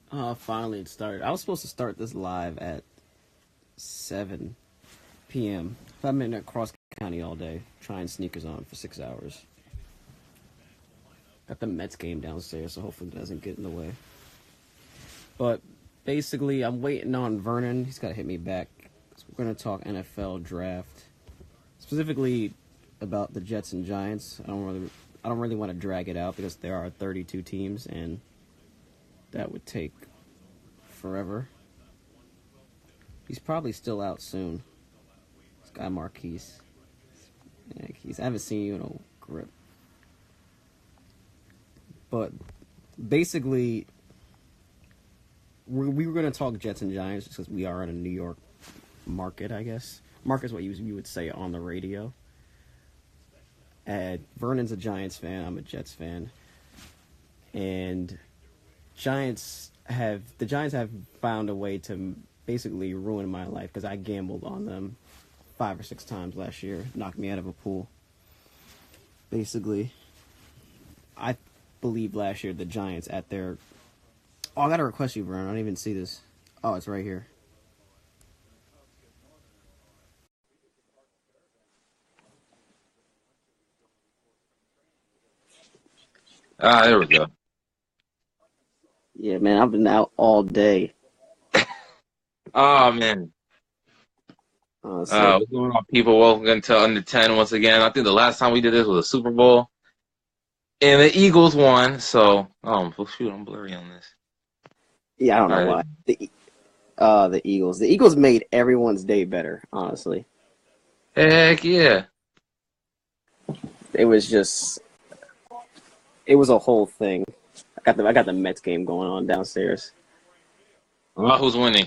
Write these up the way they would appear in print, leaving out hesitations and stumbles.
Finally it started. I was supposed to start this live at 7 p.m. I've been at Cross County all day, trying sneakers on for 6 hours. Got the Mets game downstairs, so hopefully it doesn't get in the way. But basically, I'm waiting on Vernon. He's got to hit me back. So we're going to talk NFL draft, specifically about the Jets and Giants. I don't really want to drag it out because there are 32 teams, and that would take forever. He's probably still out soon. This guy Marquise. I haven't seen you in a grip. But basically, we were going to talk Jets and Giants just because we are in a New York market, I guess. Market's what you would say on the radio. And Vernon's a Giants fan. I'm a Jets fan. And the Giants have found a way to basically ruin my life because I gambled on them 5 or 6 times last year. Knocked me out of a pool. Basically, I believe last year the Giants at their... Oh, I got to request you, Vernon. I don't even see this. Oh, it's right here. There we go. Yeah, man, I've been out all day. Oh, man. What's going on, people? Welcome to Under 10 once again. I think the last time we did this was a Super Bowl. And the Eagles won, so... Oh, shoot, I'm blurry on this. Yeah, I don't know why. The Eagles. The Eagles made everyone's day better, honestly. Heck yeah. It was just... It was a whole thing. I got the Mets game going on downstairs. Who's winning?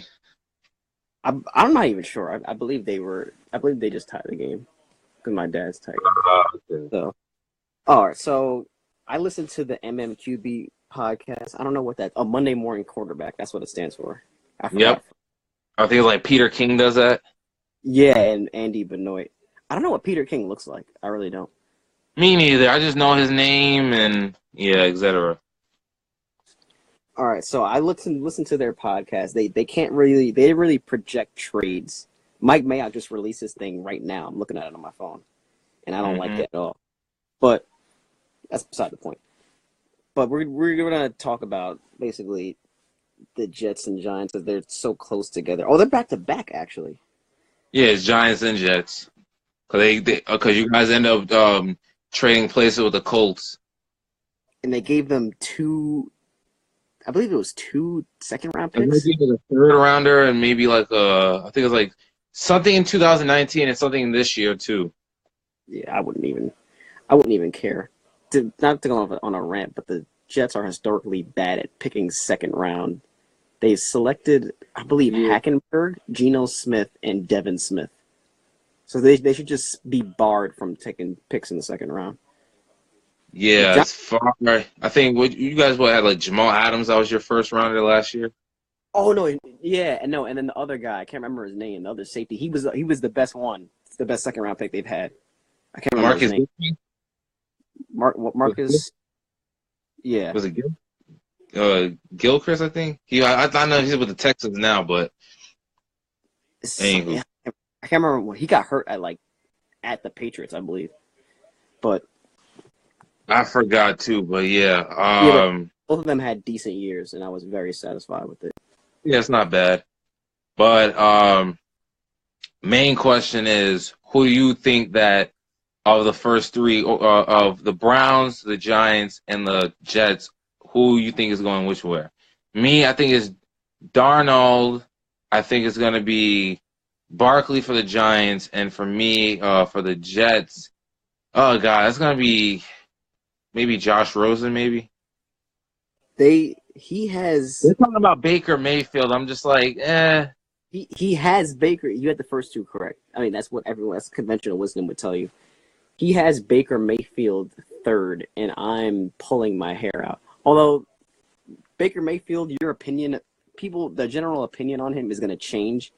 I'm not even sure. I believe they just tied the game because my dad's tight. Okay. So, all right. So I listened to the MMQB podcast. I don't know what that. Oh, Monday Morning Quarterback. That's what it stands for. I forgot. Yep. I think it's like Peter King does that. Yeah, and Andy Benoit. I don't know what Peter King looks like. I really don't. Me neither. I just know his name and etc. All right, so I listen to their podcast. They didn't really project trades. Mike Mayock just released this thing right now. I'm looking at it on my phone, and I don't like it at all. But that's beside the point. But we're gonna talk about basically the Jets and Giants because they're so close together. Oh, they're back to back actually. Yeah, it's Giants and Jets. Because you guys end up trading places with the Colts. And they gave them I believe it was 2 second-round picks. Maybe a third rounder and maybe I think it was like something in 2019 and something this year too. Yeah, I wouldn't even care. Not to go on a rant, but the Jets are historically bad at picking second round. They selected, I believe, Hackenberg, Geno Smith, and Devin Smith. So they should just be barred from taking picks in the second round. Yeah, it's far. I think you guys had like Jamal Adams. That was your first rounder last year. Oh no, yeah, and then the other guy, I can't remember his name. The other safety, he was the best one. It's the best second round pick they've had. I can't remember his name. Marcus. Yeah. Was it Gilchrist? I think I know he's with the Texans now, but yeah, I can't remember when he got hurt at the Patriots, I believe. But I forgot too. But yeah, both of them had decent years, and I was very satisfied with it. Yeah, it's not bad. But main question is, who do you think that of the first three of the Browns, the Giants, and the Jets, who you think is going which way? Me, I think it's Darnold. I think it's going to be Barkley for the Giants, and for me, for the Jets, oh god, it's going to be maybe Josh Rosen. Maybe They're talking about Baker Mayfield. I'm just like, eh. He has Baker. You had the first two correct. I mean, that's conventional wisdom would tell you. He has Baker Mayfield third, and I'm pulling my hair out. Although Baker Mayfield, the general opinion on him is going to change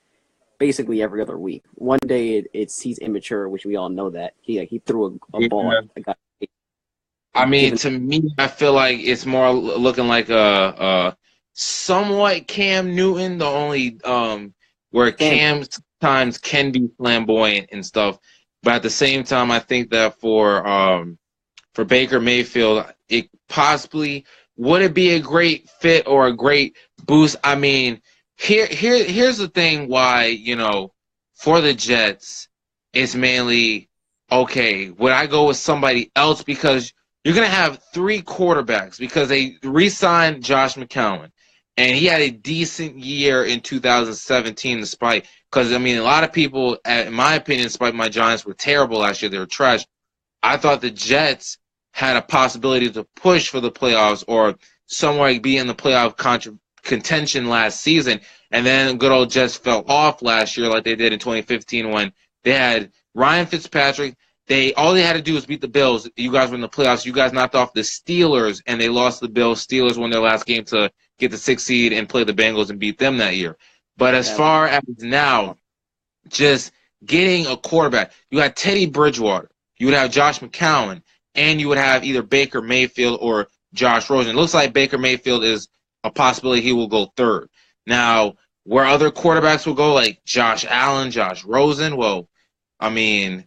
basically every other week. One day he's immature, which we all know that. He threw a ball at a guy. I mean, to me, I feel like it's more looking like a somewhat Cam Newton, the only where Cam times can be flamboyant and stuff. But at the same time, I think that for Baker Mayfield, it possibly would it be a great fit or a great boost? I mean, here's the thing why, for the Jets, it's mainly okay, would I go with somebody else? Because you're gonna have three quarterbacks because they re-signed Josh McCown. And he had a decent year in 2017 despite because I mean a lot of people, in my opinion, despite my Giants were terrible last year, they were trash. I thought the Jets had a possibility to push for the playoffs or somewhere be in the playoff contention last season. And then good old Jets fell off last year like they did in 2015 when they had Ryan Fitzpatrick. All they had to do was beat the Bills. You guys were in the playoffs. You guys knocked off the Steelers, and they lost the Bills. Steelers won their last game to get the 6th seed and play the Bengals and beat them that year. But as far as now, just getting a quarterback, you had Teddy Bridgewater, you would have Josh McCown, and you would have either Baker Mayfield or Josh Rosen. It looks like Baker Mayfield is a possibility he will go third. Now, where other quarterbacks will go, like Josh Allen, Josh Rosen, well, I mean,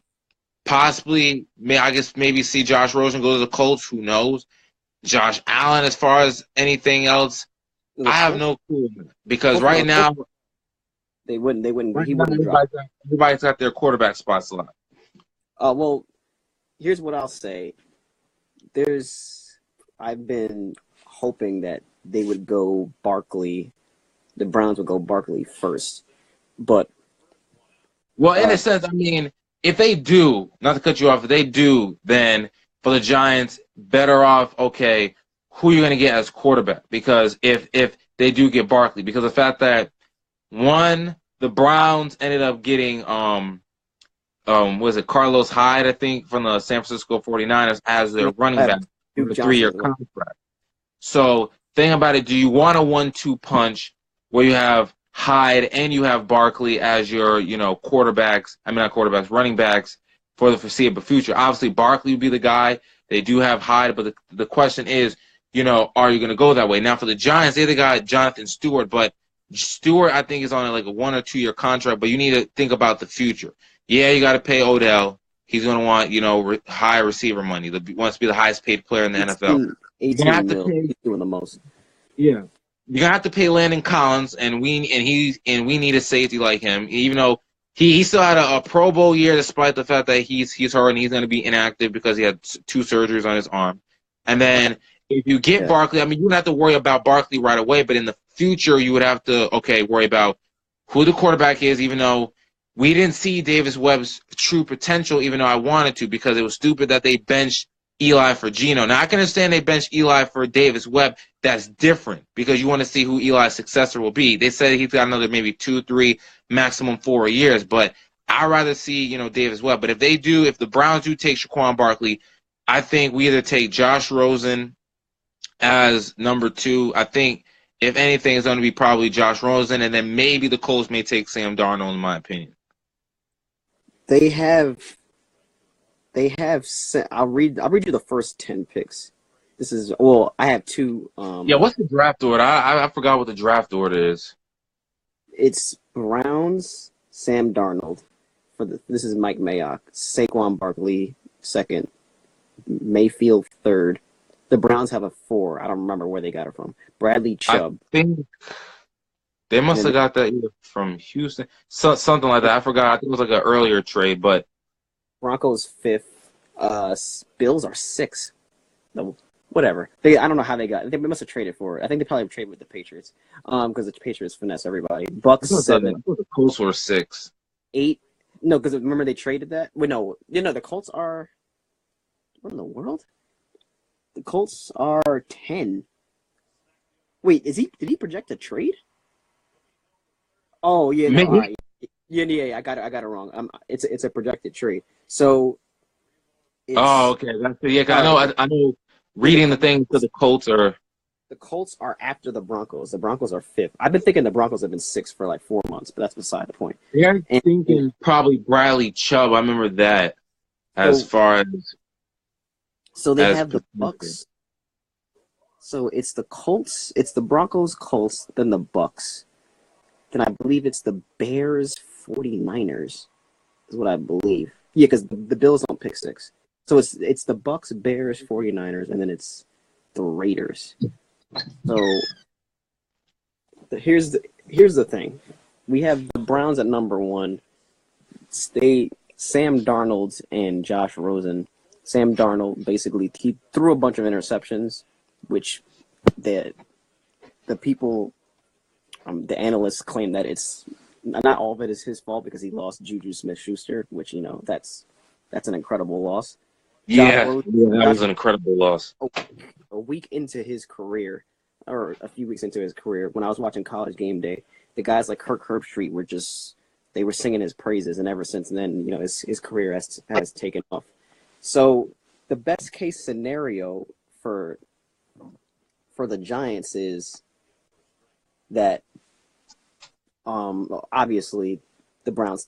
possibly, I guess maybe see Josh Rosen go to the Colts. Who knows? Josh Allen, as far as anything else, I have no clue because right now they wouldn't. Right He now, wouldn't drop. everybody's got their quarterback spots left. Well, here's what I'll say. I've been hoping that they would go Barkley. The Browns would go Barkley first, but in a sense, I mean, if they do, not to cut you off, if they do, then for the Giants, better off. Okay, who are you going to get as quarterback? Because if they do get Barkley, because the fact that the Browns ended up getting was it Carlos Hyde, I think, from the San Francisco 49ers as their running back for a 3-year contract. So think about it, do you want a 1-2 punch where you have Hyde and you have Barkley as your, running backs for the foreseeable future? Obviously, Barkley would be the guy. They do have Hyde, but the question is, are you going to go that way? Now, for the Giants, they got Jonathan Stewart, but Stewart, I think, is on like a 1 or 2 year contract, but you need to think about the future. Yeah, you got to pay Odell. He's going to want, high receiver money. He wants to be the highest paid player in the NFL. 18 mil. He's doing the most. Yeah. You're gonna have to pay Landon Collins, and we need a safety like him. Even though he still had a Pro Bowl year, despite the fact that he's hurt and he's going to be inactive because he had 2 surgeries on his arm. And then if you get Barkley, I mean, you don't have to worry about Barkley right away, but in the future you would have to worry about who the quarterback is. Even though we didn't see Davis Webb's true potential, even though I wanted to, because it was stupid that they benched Eli for Geno. Now, I can understand they benched Eli for Davis Webb. That's different because you want to see who Eli's successor will be. They said he's got another maybe 2, 3, maximum 4 years, but I'd rather see, Davis Webb. But if the Browns do take Saquon Barkley, I think we either take Josh Rosen as number 2. I think, if anything, it's going to be probably Josh Rosen, and then maybe the Colts may take Sam Darnold, in my opinion. I'll read you the first 10 picks. I have 2. What's the draft order? I forgot what the draft order is. It's Browns, Sam Darnold. This is Mike Mayock. Saquon Barkley, 2nd. Mayfield, 3rd. The Browns have a 4. I don't remember where they got it from. Bradley Chubb. I think they must have got that either from Houston. Something like that. I forgot. I think it was like an earlier trade, but Broncos 5th. Bills are 6th. No, whatever. I don't know how they got it. They must have traded for it. I think they probably traded with the Patriots. Because the Patriots finesse everybody. Bucks 7. The Colts were 6. 8. No, because remember they traded that? Wait, no. The Colts are. What in the world? The Colts are 10. Wait, did he project a trade? Oh yeah, no, all right. Yeah, I got it wrong. It's a projected trade. So. Okay. That's it. Yeah, I know. Reading the thing to the Colts are. The Colts are after the Broncos. The Broncos are 5th. I've been thinking the Broncos have been 6th for like 4 months, but that's beside the point. Yeah, I'm thinking probably Bradley Chubb. I remember that. So they have the Bucks. So it's the Colts, it's the Broncos, Colts, then the Bucks. Then I believe it's the Bears, 49ers is what I believe. Yeah, because the Bills don't pick six. So it's the Bucks, Bears, 49ers, and then it's the Raiders. So here's the thing. We have the Browns at number one. Sam Darnold and Josh Rosen. Sam Darnold basically he threw a bunch of interceptions, which the people, the analysts claim that it's not all of it is his fault because he lost Juju Smith-Schuster, which that's an incredible loss. Yeah, that was an incredible loss. A week into his career, or a few weeks into his career, when I was watching College Game Day, the guys like Kirk Herbstreit they were singing his praises, and ever since then, his career has taken off. So the best case scenario for the Giants is that obviously the Browns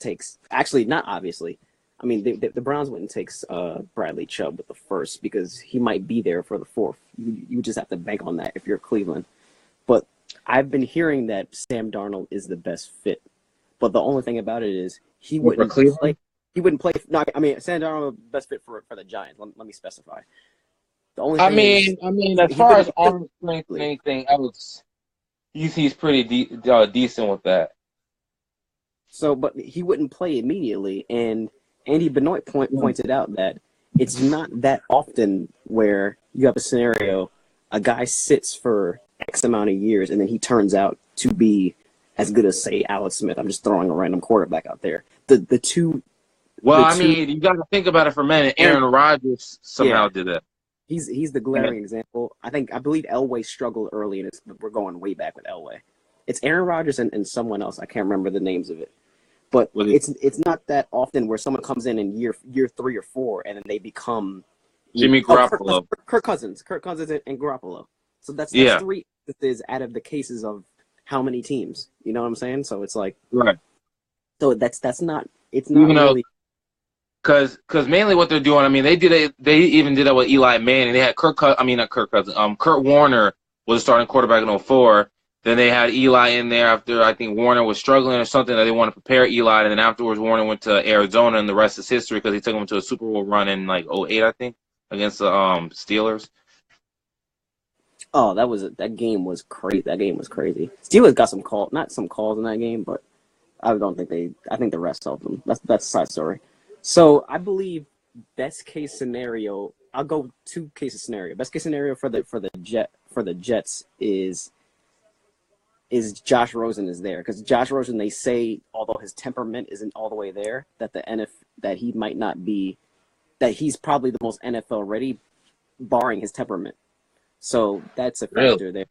not obviously. I mean, the Browns wouldn't take Bradley Chubb with the first because he might be there for the fourth. You just have to bank on that if you're Cleveland. But I've been hearing that Sam Darnold is the best fit. But the only thing about it is he wouldn't play. He wouldn't play. No, I mean, Sam Darnold the best fit for the Giants. Let me specify. The only thing as far as arm strength and anything else, he's pretty decent with that. So, but he wouldn't play immediately, and Andy Benoit pointed out that it's not that often where you have a scenario, a guy sits for X amount of years, and then he turns out to be as good as, say, Alex Smith. I'm just throwing a random quarterback out there. The two. Well, I mean, you got to think about it for a minute. Aaron Rodgers somehow did that. He's the glaring example. I believe Elway struggled early, and we're going way back with Elway. It's Aaron Rodgers and someone else. I can't remember the names of it. But it's not that often where someone comes in year 3 or 4 and then they become Jimmy Garoppolo, Kirk Cousins, and Garoppolo. So that's 3 instances out of the cases of how many teams. You know what I'm saying? So it's like right. So that's not. It's not really. Because mainly what they're doing, I mean, they even did that with Eli Manning. They had Kurt Warner was the starting quarterback in 2004. Then they had Eli in there after I think Warner was struggling or something that they wanted to prepare Eli. And then afterwards, Warner went to Arizona, and the rest is history because he took them to a Super Bowl run in like 2008, I think, against the Steelers. Oh, that game was crazy. That game was crazy. Steelers got not some calls in that game, but I think the rest helped them. That's a side story. So I believe best case scenario. I'll go 2 cases scenario. Best case scenario for the Jets is Josh Rosen is there, because Josh Rosen, they say, although his temperament isn't all the way there, that he might not be, that he's probably the most NFL ready, barring his temperament. So that's a factor there.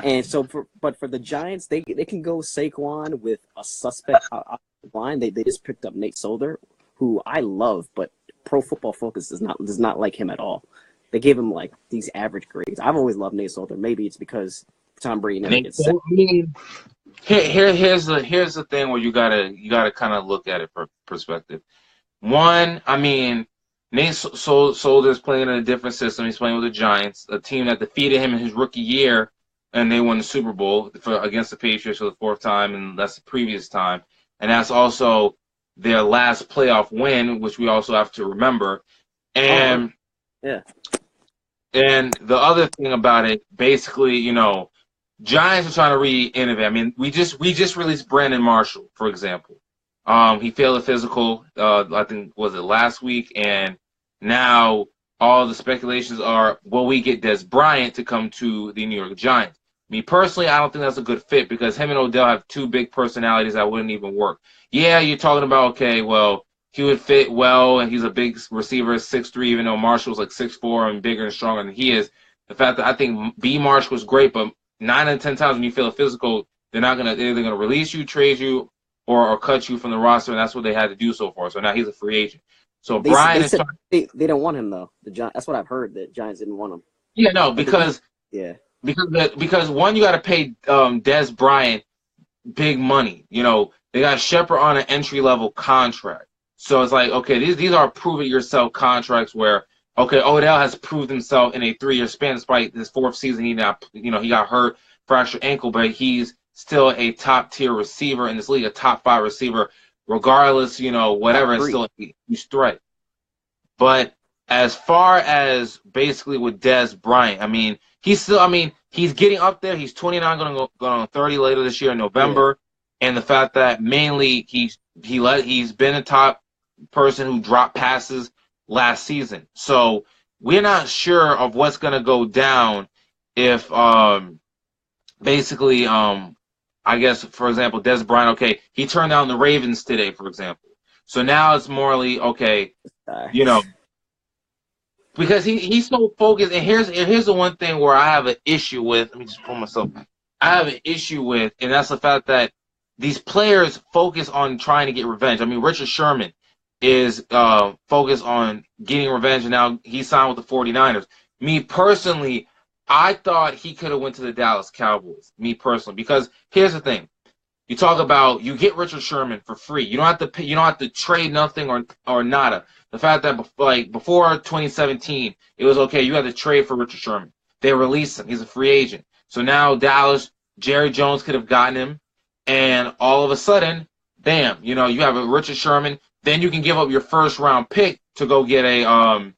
And so for the Giants, they can go Saquon with a suspect line. They just picked up Nate Solder, who I love, but Pro Football Focus does not like him at all. They gave him like these average grades. I've always loved Nate Solder. Maybe it's because Tom Brady never gets sick. Here's the thing where you gotta kind of look at it from perspective. One, I mean, Nate Solder's playing in a different system. He's playing with the Giants, a team that defeated him in his rookie year, and they won the Super Bowl against the Patriots for the 4th time, and that's the previous time. And that's also their last playoff win, which we also have to remember. And and the other thing about it, basically, Giants are trying to re-innovate. I mean, we just released Brandon Marshall, for example. He failed a physical, I think, was it last week? And now all the speculations are, will we get Des Bryant to come to the New York Giants? Me personally, I don't think that's a good fit because him and Odell have 2 big personalities that wouldn't even work. Yeah, you're talking about, okay, well, he would fit well, and he's a big receiver, 6'3", even though Marshall's like 6'4" and bigger and stronger than he is. The fact that I think B. Marsh was great, but 9 out of 10 times when you feel a physical, they're either gonna release you, trade you, or cut you from the roster, and that's what they had to do so far. So now he's a free agent. So Brian is trying. They don't want him though. The Giants. That's what I've heard. That Giants didn't want him. Yeah, no, because one, you got to pay Des Bryant big money. They got Shepard on an entry level contract. So it's like, okay, these are prove it yourself contracts where okay, Odell has proved himself in a 3-year span, despite his 4th season. He got hurt, fractured ankle, but he's still a top tier receiver in this league, a top 5 receiver, regardless, Top whatever, it's three. still a huge threat. But as far as basically with Dez Bryant, he's getting up there. He's 29, going to go on 30 later this year in Yeah. November. And the fact that mainly he's been a top person who dropped passes last season. So we're not sure of what's going to go down if basically I guess, for example, Dez Bryant, okay, he turned down the Ravens today, for example. So now it's morally okay, you know, because he's so focused. And here's the one thing where I have an issue with. Let me just pull myself. I have an issue with, and that's the fact that these players focus on trying to get revenge. I mean, Richard Sherman is focused on getting revenge, and now he signed with the 49ers. Me personally, I thought he could have went to the Dallas Cowboys. Me personally, because here's the thing. You talk about you get Richard Sherman for free. You don't have to pay, you don't have to trade nothing or nada. The fact that before 2017, it was okay. You had to trade for Richard Sherman. They released him. He's a free agent. So now Dallas, Jerry Jones could have gotten him, and all of a sudden, bam, you have a Richard Sherman. Then you can give up your 1st-round pick to go get a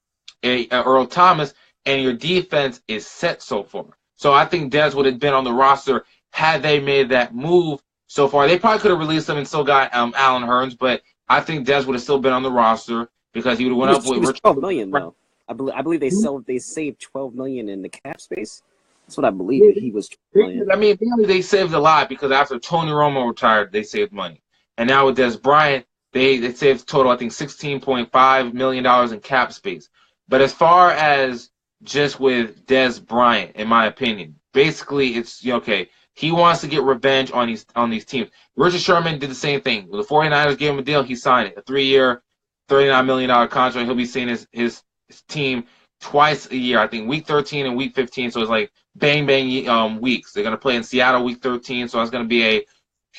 Earl Thomas, and your defense is set so far. So I think Dez would have been on the roster had they made that move so far. They probably could have released him and still got Allen Hurns, but I think Dez would have still been on the roster because he would have went up with He was Richard. 12 million though. I believe they saved 12 million in the cap space. That's what I believe. He was 12 million. I mean, they saved a lot because after Tony Romo retired, they saved money, and now with Dez Bryant, they saved total I think $16.5 million in cap space. But as far as just with Dez Bryant, in my opinion, basically it's okay. He wants to get revenge on these teams. Richard Sherman did the same thing. When the 49ers gave him a deal, he signed it. A 3-year, $39 million contract. He'll be seeing his team twice a year. I think week 13 and week 15. So it's like bang weeks. They're gonna play in Seattle week 13. So it's gonna be a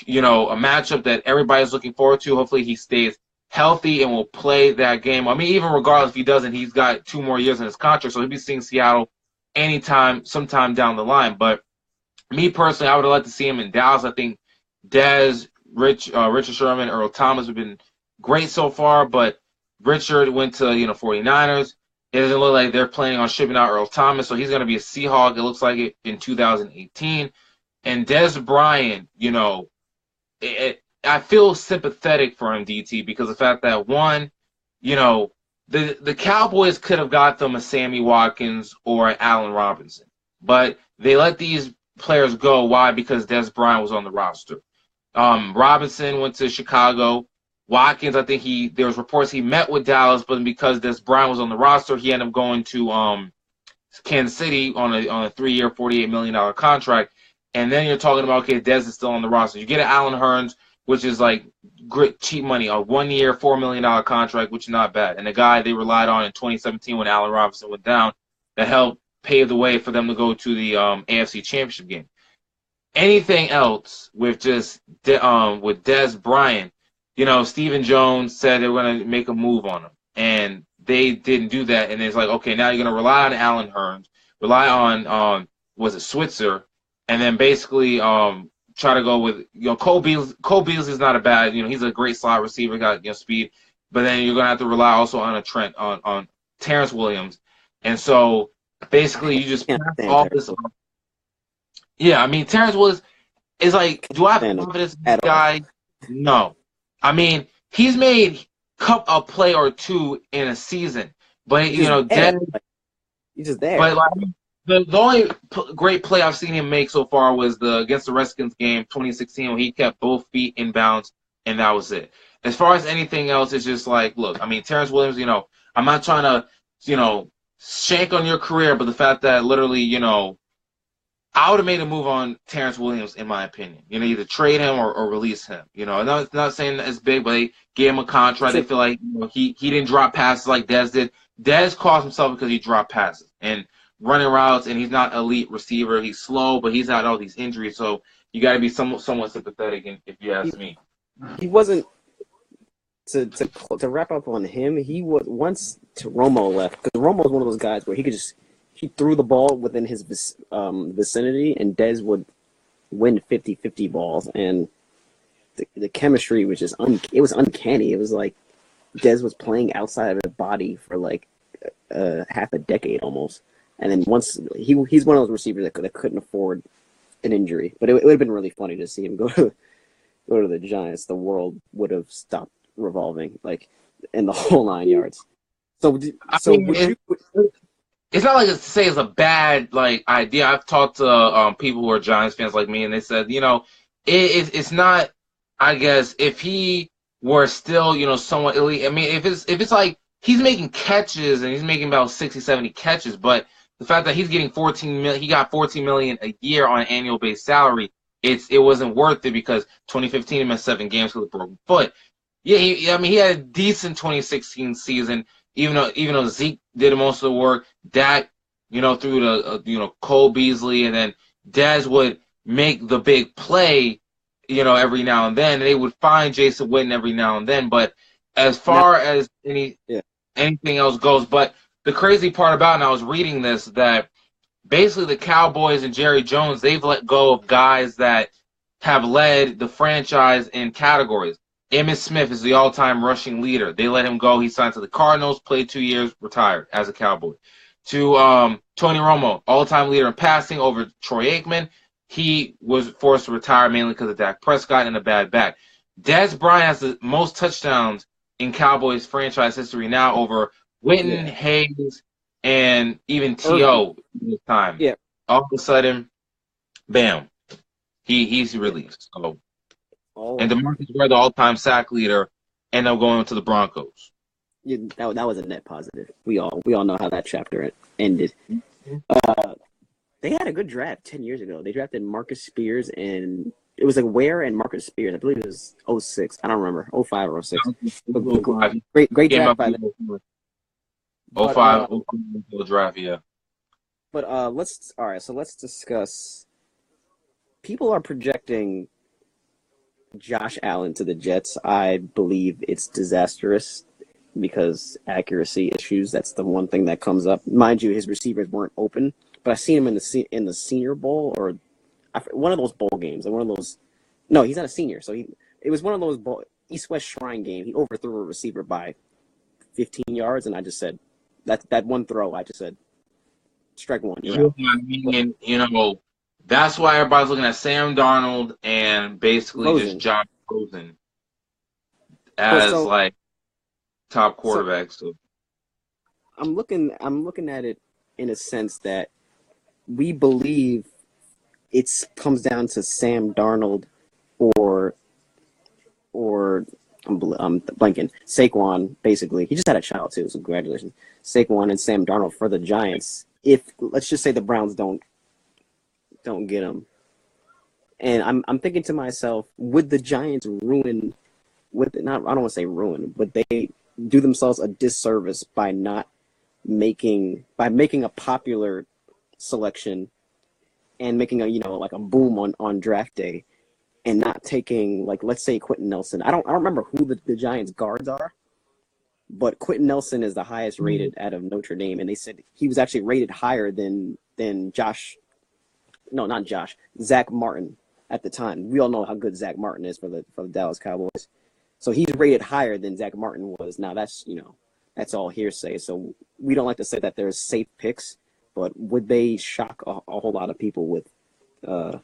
matchup that everybody's looking forward to. Hopefully he stays healthy and will play that game. I mean, even regardless if he doesn't, he's got 2 more years in his contract, so he'll be seeing Seattle sometime down the line. But me personally, I would have liked to see him in Dallas. I think Dez, Richard Sherman, Earl Thomas have been great so far, but Richard went to 49ers. It doesn't look like they're planning on shipping out Earl Thomas, so he's going to be a Seahawk. It looks like it in 2018. And Dez Bryant, I feel sympathetic for him, DT, because the fact that one, the Cowboys could have got them a Sammy Watkins or Allen Robinson, but they let these players go. Why? Because Dez Bryant was on the roster. Robinson went to Chicago. Watkins, I think there was reports he met with Dallas, but because Dez Bryant was on the roster, he ended up going to Kansas City on a 3-year, $48 million contract. And then you're talking about, okay, Dez is still on the roster. You get an Allen Hurns, which is like great cheap money, a 1-year, $4 million contract, which is not bad. And the guy they relied on in 2017 when Allen Robinson went down, that helped pave the way for them to go to the AFC Championship game. Anything else with just with Dez Bryant, Stephen Jones said they were going to make a move on him, and they didn't do that. And it's like, okay, now you're going to rely on Allen Hurns, rely on was it Switzer, and then basically try to go with Cole Beasley. Cole Beasley is not a bad, he's a great slot receiver, got speed, but then you're going to have to rely also on on Terrence Williams, and so basically you just pass all this. Yeah, I mean Terrence Williams is like, do I have confidence in this guy? No. I mean, he's made a play or two in a season, but he's just there. But the only great play I've seen him make so far was against the Redskins game 2016 when he kept both feet in bounds, and that was it. As far as anything else, it's just like, look, I mean, Terrence Williams, I'm not trying to, shank on your career, but the fact that literally, I would have made a move on Terrence Williams, in my opinion. Either trade him or release him. Not saying that it's big, but they gave him a contract. They feel like he didn't drop passes like Dez did. Dez cost himself because he dropped passes and running routes, and he's not elite receiver. He's slow, but he's had all these injuries, so you got to be somewhat sympathetic, if you ask me. He wasn't to wrap up on him, he was once Romo left, because Romo was one of those guys where he threw the ball within his vicinity, and Dez would win 50-50 balls, and the chemistry was just it was uncanny. It was like Dez was playing outside of his body for like half a decade almost, and then once he's one of those receivers that couldn't afford an injury, but it would have been really funny to see him go to the Giants. The world would have stopped revolving, like, in the whole 9 yards. It's not like it's to say it's a bad like idea. I've talked to people who are Giants fans like me, and they said, it's not. I guess if he were still, somewhat elite. I mean, if it's like he's making catches and he's making about 60, 70 catches, but the fact that he's getting he got $14 million a year on an annual base salary, it wasn't worth it because 2015 he missed 7 games with a broken foot. Yeah, he had a decent 2016 season, even though Zeke did most of the work. Dak, through the Cole Beasley, and then Dez would make the big play, every now and then. And they would find Jason Witten every now and then. But as far as anything else goes, but the crazy part about it, and I was reading this, that basically the Cowboys and Jerry Jones, they've let go of guys that have led the franchise in categories. Emmitt Smith is the all-time rushing leader. They let him go. He signed to the Cardinals, played 2 years, retired as a Cowboy. To Tony Romo, all-time leader in passing over Troy Aikman. He was forced to retire mainly because of Dak Prescott and a bad back. Dez Bryant has the most touchdowns in Cowboys franchise history now over Witten, Hayes, and even T.O. this time. Yeah. All of a sudden, bam, he's released. So, and DeMarcus Ware, the all-time sack leader, ended up going to the Broncos. Yeah, that was a net positive. We all know how that chapter ended. They had a good draft 10 years ago. They drafted Marcus Spears, and it was like Ware and Marcus Spears. I believe it was 06. I don't remember, 05 or 06. Great draft by them. 05 draft, yeah. But let's discuss. People are projecting Josh Allen to the Jets. I believe it's disastrous because accuracy issues. That's the one thing that comes up. Mind you, his receivers weren't open, but I seen him in the Senior Bowl or one of those bowl games. Like one of those. No, he's not a senior, so it was one of those East-West Shrine game. He overthrew a receiver by 15 yards, and I just said that one throw. I just said strike one. You're out. That's why everybody's looking at Sam Darnold and basically Rosen. just Josh Rosen as like top quarterbacks. So I'm looking at it in a sense that we believe it comes down to Sam Darnold or I'm blanking. Saquon, basically. He just had a child too, so congratulations. Saquon and Sam Darnold for the Giants. If let's just say the Browns don't get him, and I'm thinking to myself, would the Giants I don't want to say ruin, but they do themselves a disservice by making a popular selection and making a boom on draft day, and not taking, like, let's say Quentin Nelson. I don't remember who the Giants guards are, but Quentin Nelson is the highest rated out of Notre Dame, and they said he was actually rated higher than Zach Martin at the time. We all know how good Zach Martin is for the Dallas Cowboys. So he's rated higher than Zach Martin was. Now that's all hearsay. So we don't like to say that there's safe picks, but would they shock a whole lot of people with a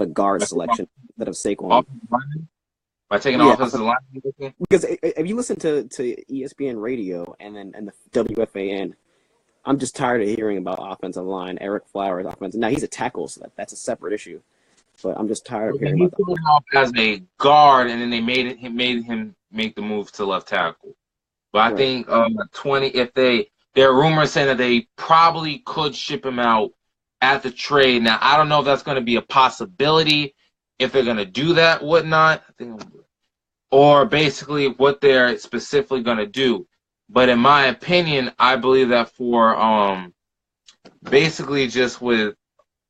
guard selection instead of Saquon? By taking offensive line? Because if you listen to ESPN radio and the WFAN, I'm just tired of hearing about offensive line. Eric Flowers offensive. Now he's a tackle, so that's a separate issue. But I'm just tired of hearing about that. He started off as a guard, and then they made him make the move to left tackle. But I think there are rumors saying that they probably could ship him out at the trade. Now I don't know if that's going to be a possibility, if they're going to do that, whatnot, or basically what they're specifically going to do. But in my opinion, I believe that for basically just with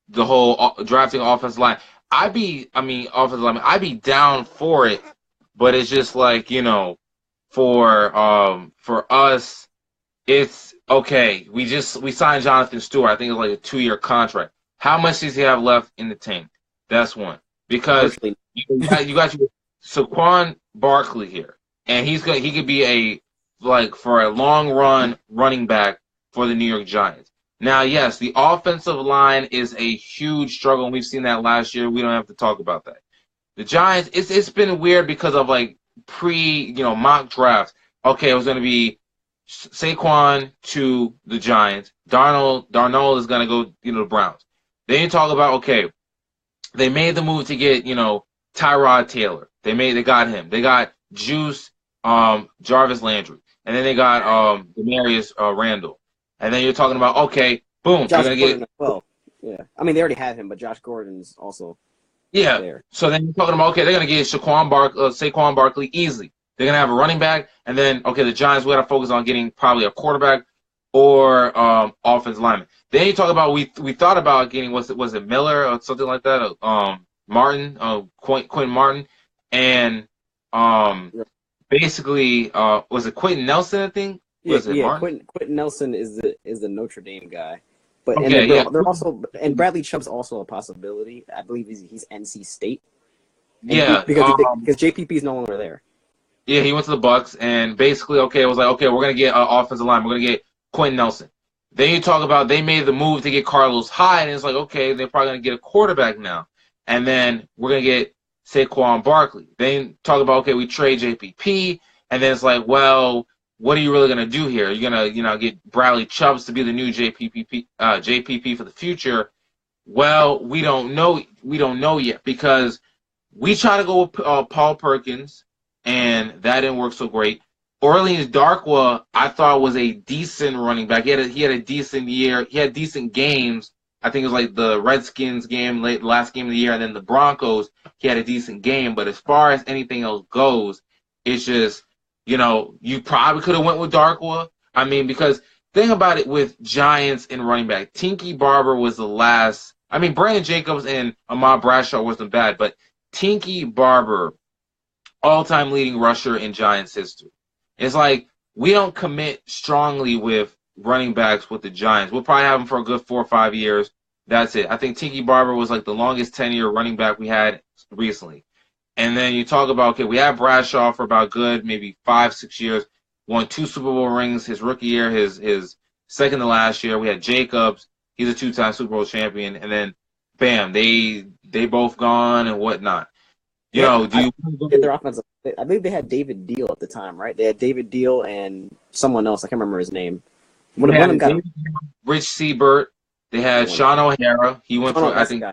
the whole drafting offensive line, I'd be down for it. But it's just like, for us, it's okay. We signed Jonathan Stewart. I think it's like a 2-year contract. How much does he have left in the tank? That's one. Because Virtually. you got Saquon Barkley here, and he could be for a long run running back for the New York Giants. Now, yes, the offensive line is a huge struggle, and we've seen that last year. We don't have to talk about that. The Giants, it's been weird because of like mock drafts. Okay, it was going to be Saquon to the Giants. Darnold is going to go to the Browns. Then you talk about, okay, they made the move to get Tyrod Taylor. They got him. They got Juice, Jarvis Landry, and then they got Demarius Randall. And then you're talking about, okay, boom, Josh they're gonna Gordon get as well. Yeah, I mean they already have him, but Josh Gordon's also there. So then you're talking about, okay, they're gonna get Saquon Barkley easily. They're gonna have a running back, and then okay, the Giants we gotta focus on getting probably a quarterback or offensive lineman. Then you talk about we thought about getting was it Miller or something like that, Martin, Quentin Martin, and basically was it Quentin Nelson? I think. Yeah. Quentin Nelson is the Notre Dame guy, but okay, they're also, and Bradley Chubb's also a possibility. I believe he's NC State. And because JPP is no longer there. Yeah, he went to the Bucks, and basically, okay, it was like, okay, we're gonna get offensive line. We're gonna get Quentin Nelson. Then you talk about they made the move to get Carlos Hyde, and it's like, okay, they're probably gonna get a quarterback now, and then we're gonna get Saquon Barkley. Then talk about, okay, we trade JPP, and then it's like, well, what are you really gonna do here? You're gonna get Bradley Chubbs to be the new JPP for the future. Well, we don't know. We don't know yet because we try to go with Paul Perkins, and that didn't work so great. Orleans Darkwa, I thought was a decent running back. He had a decent year. He had decent games. I think it was like the Redskins game, last game of the year, and then the Broncos. He had a decent game. But as far as anything else goes, it's just, you probably could have went with Darkwa. I mean, because think about it with Giants and running back. Tinky Barber was the last. I mean, Brandon Jacobs and Ahmad Bradshaw wasn't bad, but Tinky Barber, all-time leading rusher in Giants history. It's like we don't commit strongly with running backs with the Giants. We'll probably have them for a good 4 or 5 years. That's it. I think Tinky Barber was like the longest 10-year running back we had recently. And then you talk about, okay, we had Bradshaw for about good maybe 5, 6 years. Won 2 Super Bowl rings his rookie year, his second to last year. We had Jacobs. He's a 2-time Super Bowl champion. And then, bam, they both gone and whatnot. Their offensive. I believe they had David Deal at the time, right? They had David Deal and someone else. I can't remember his name. One of them got Rich Siebert. They had Sean O'Hara. He went for, I think.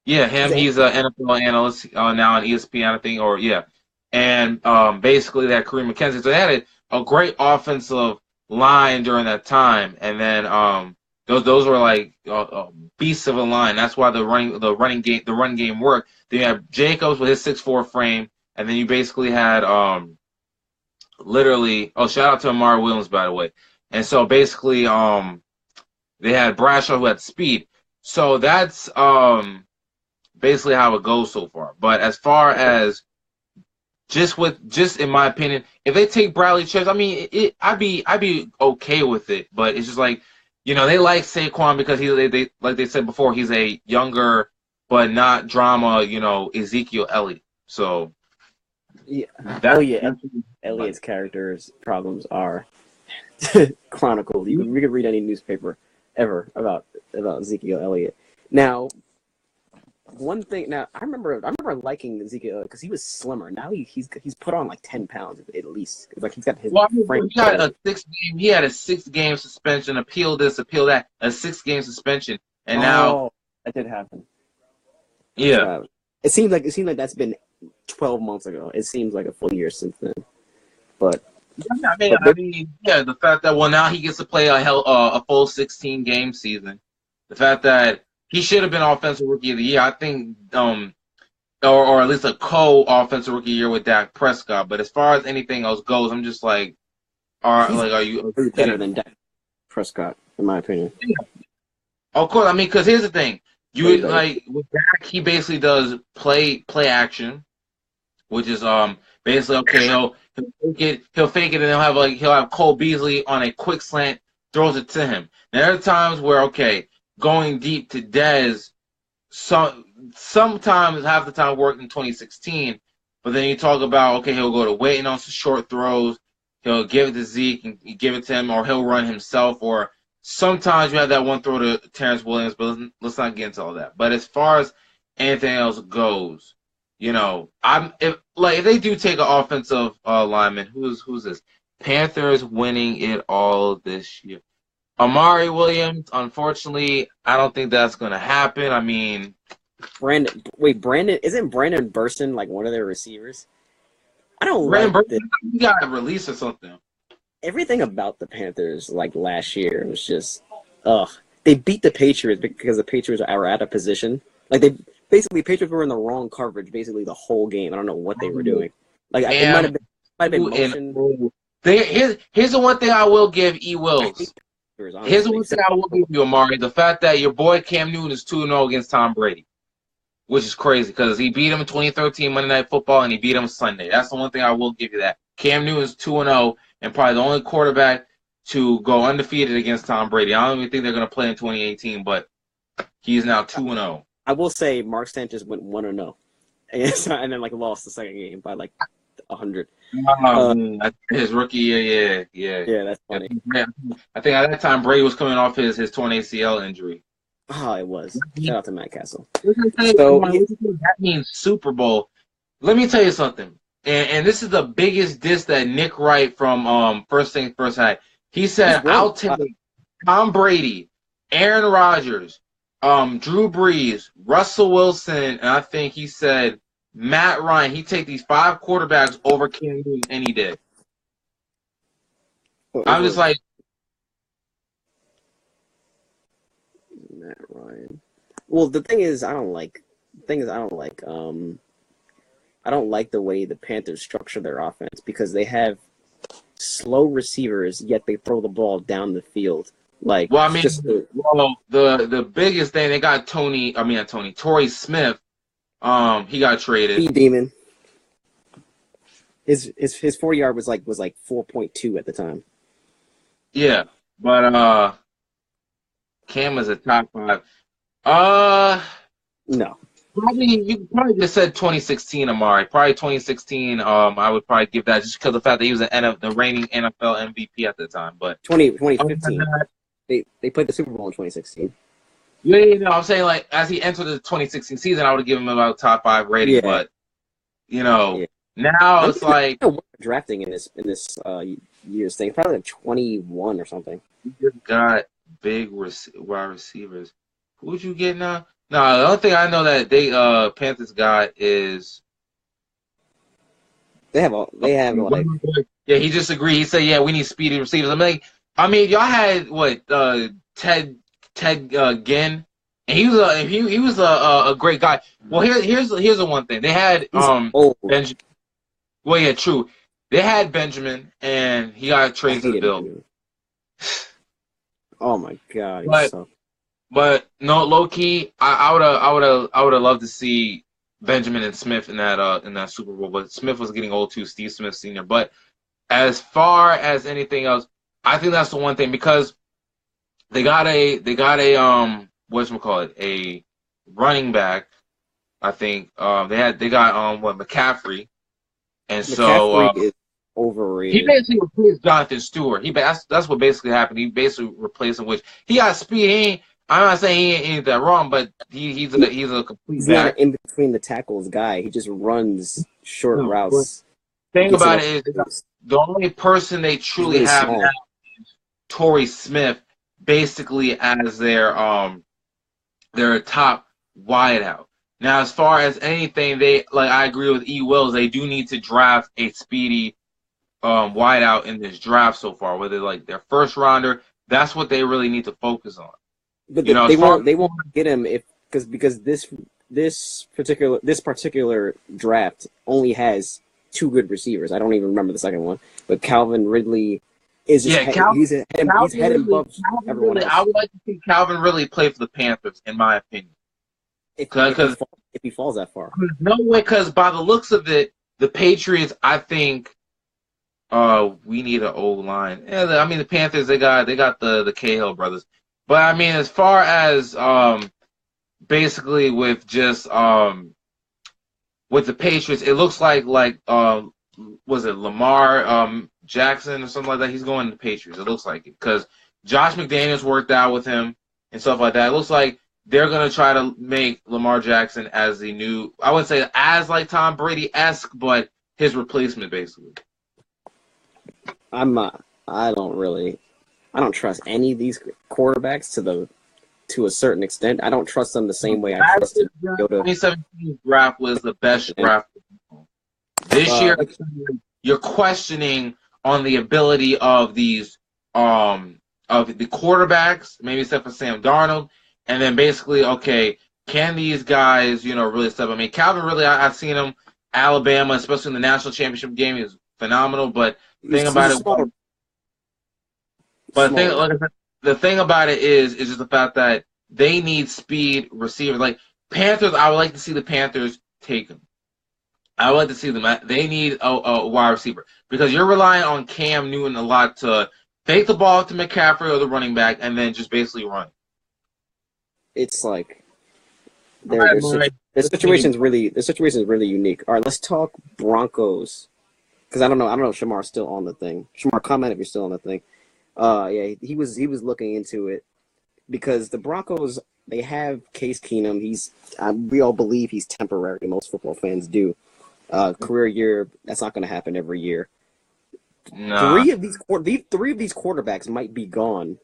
Yeah, him. He's an NFL analyst now on ESPN, I think, or yeah. And basically, they had Kareem McKenzie. So they had a great offensive line during that time. And then those were like beasts of a line. That's why the run game worked. Then you had Jacobs with his 6'4" frame, and then you basically had shout out to Amari Williams, by the way. And so basically they had Bradshaw who had speed. So that's basically how it goes so far. But as far as just in my opinion, if they take Bradley Chubbs, I mean, I'd be okay with it. But it's just like, they like Saquon because they like they said before, he's a younger but not drama, Ezekiel Elliott. So yeah, Elliott's character's problems are chronicled. We could read any newspaper ever about Ezekiel Elliott. Now, one thing. Now, I remember liking Ezekiel because he was slimmer. Now he's put on like 10 pounds at least. It's like he's got his frame. He had a 6-game suspension. Appeal this, appeal that. A 6-game suspension, and now that did happen. Yeah, it seems like that's been 12 months ago. It seems like a full year since then. But the fact that now he gets to play a full 16-game season. The fact that he should have been Offensive Rookie of the Year, I think, or at least a co-Offensive Rookie of the Year with Dak Prescott. But as far as anything else goes, I'm just like, are you better than Dak Prescott, in my opinion? Yeah. Of course, I mean, because here's the thing. With Dak, he basically does play action, which is Basically, okay, he'll fake it, and he'll have Cole Beasley on a quick slant, throws it to him. Now, there are times where, okay, going deep to Dez, sometimes half the time worked in 2016, but then you talk about, okay, he'll go to waiting on some short throws, he'll give it to Zeke and give it to him, or he'll run himself, or sometimes you have that one throw to Terrence Williams, but let's not get into all that. But as far as anything else goes, you know, if they do take an offensive lineman, who's this? Panthers winning it all this year. Amari Williams, unfortunately, I don't think that's going to happen. I mean, Isn't Brandon Burson like one of their receivers? I don't Brandon like Burson, he got a release or something. everything about the Panthers like last year was just They beat the Patriots because the Patriots are out of position. Like the Patriots were in the wrong coverage basically the whole game. I don't know what they were doing. Like it might have been motion. Here's the one thing I will give E. Wills. Here's the one thing I will give you, Amari. The fact that your boy Cam Newton is 2-0 against Tom Brady, which is crazy because he beat him in 2013 Monday Night Football and he beat him Sunday. That's the one thing I will give you that. Cam Newton is 2-0 and probably the only quarterback to go undefeated against Tom Brady. I don't even think they're going to play in 2018, but he's now 2-0. I will say Mark Sanchez went 1-0 and then lost the second game by 100. His rookie year, yeah. Yeah, that's funny. I think at that time Brady was coming off his torn ACL injury. Oh, it was. Shout out to Matt Castle. So that means Super Bowl. Let me tell you something, and this is the biggest diss that Nick Wright from First Things First had. He said, "I'll take Tom Brady, Aaron Rodgers, Drew Brees, Russell Wilson, and I think he said Matt Ryan. He'd take these 5 quarterbacks over Cam Newton any day." I'm just like, Matt Ryan. Well, the thing is, I don't like the way the Panthers structure their offense because they have slow receivers, yet they throw the ball down the field. The biggest thing they got Torrey Smith. He got traded. Demon. His 40-yard was 4.2 at the time. Yeah, but Cam is a top 5. No. You probably just said 2016, Amari. Probably 2016. I would probably give that just because of the fact that he was the reigning NFL MVP at the time. But 2015, they played the Super Bowl in 2016. Yeah, I'm saying as he entered the 2016 season, I would have given him about top 5 rating. Yeah. But now it's drafting in this year's thing. Probably 21 or something. You just got big wide receivers. Who would you get now? No, the only thing I know that they Panthers got is they have yeah. He just agreed. He said, yeah, we need speedy receivers. I mean, y'all had what Ted Ginn, and he was a great guy. Well, here's the one thing they had Benjamin. Well, yeah, true. They had Benjamin, and he got traded to the Bills. Oh my God! But no, low key, I would have loved to see Benjamin and Smith in that Super Bowl. But Smith was getting old too, Steve Smith Sr. But as far as anything else, I think that's the one thing because they got a whatchamacallit, a running back. I think they got McCaffrey, and McCaffrey is overrated. He basically replaced Jonathan Stewart. That's what basically happened. He basically replaced him, which he got speed. I'm not saying he ain't that wrong, but he's a complete he's not in between the tackles guy. He just runs short routes. Thing about it is the only person they truly have now is Torrey Smith, basically as their top wideout. Now, as far as anything, I agree with E. Wills. They do need to draft a speedy wideout in this draft so far. Whether their first rounder, that's what they really need to focus on. But they won't get him because this particular draft only has 2 good receivers. I don't even remember the second one, but Calvin Ridley is he's head above everyone else. I would like to see Calvin Ridley play for the Panthers, in my opinion. If he falls that far, no way. Because by the looks of it, the Patriots, I think we need an O line. Yeah, I mean the Panthers, they got the Cahill brothers. But I mean, as far as basically with just with the Patriots, it looks like was it Lamar Jackson or something like that? He's going to the Patriots. It looks like it because Josh McDaniels worked out with him and stuff like that. It looks like they're gonna try to make Lamar Jackson as the new, I wouldn't say as like Tom Brady-esque, but his replacement basically. I don't trust any of these quarterbacks to a certain extent. I don't trust them the same way I trusted. 2017 draft was the best draft. This year, you're questioning on the ability of these of the quarterbacks, maybe except for Sam Darnold, and then basically, okay, can these guys, really step up? I mean, Calvin, really, I've seen him, Alabama, especially in the national championship game, is phenomenal. But the thing about it is just the fact that they need speed receivers. Like Panthers, I would like to see the Panthers take them. I would like to see them. They need a wide receiver because you're relying on Cam Newton a lot to fake the ball to McCaffrey or the running back and then just basically run. It's like the situation is really unique. All right, let's talk Broncos because I don't know if Shamar's still on the thing. Shamar, comment if you're still on the thing. Yeah, he was looking into it because the Broncos, they have Case Keenum. We all believe he's temporary. Most football fans do. Career year, that's not going to happen every year. No. Three of these quarterbacks might be gone.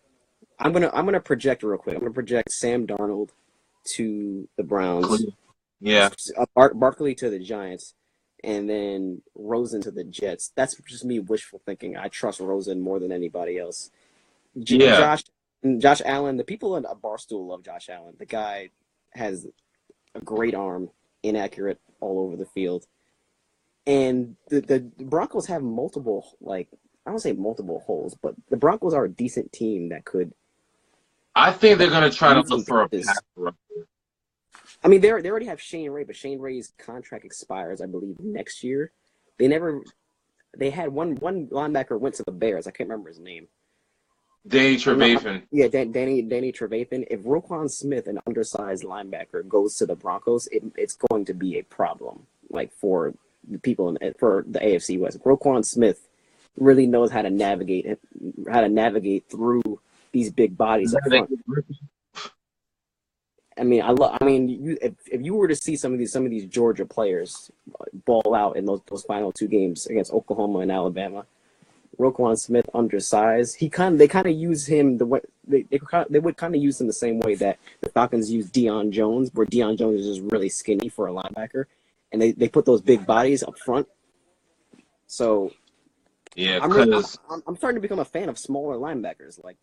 I'm gonna project real quick. I'm gonna project Sam Darnold to the Browns. Yeah. Barkley to the Giants, and then Rosen to the Jets. That's just me wishful thinking. I trust Rosen more than anybody else. Yeah. Josh Allen. The people in Barstool love Josh Allen. The guy has a great arm, inaccurate all over the field. And the Broncos have multiple, I don't say multiple holes, but the Broncos are a decent team that could. I think they're going to try to look for a pass rusher. I mean, they already have Shane Ray, but Shane Ray's contract expires, I believe, next year. They had one linebacker went to the Bears. I can't remember his name. Danny Trevathan. Yeah, Danny Trevathan. If Roquan Smith, an undersized linebacker, goes to the Broncos, it's going to be a problem, for the people for the AFC West. Roquan Smith really knows how to navigate through these big bodies up front. I mean, if you were to see some of these Georgia players ball out in those final two games against Oklahoma and Alabama, Roquan Smith undersized. They kind of use him the way they would kind of use him the same way that the Falcons use Deion Jones, where Deion Jones is just really skinny for a linebacker, and they put those big bodies up front. So yeah, I'm starting to become a fan of smaller linebackers like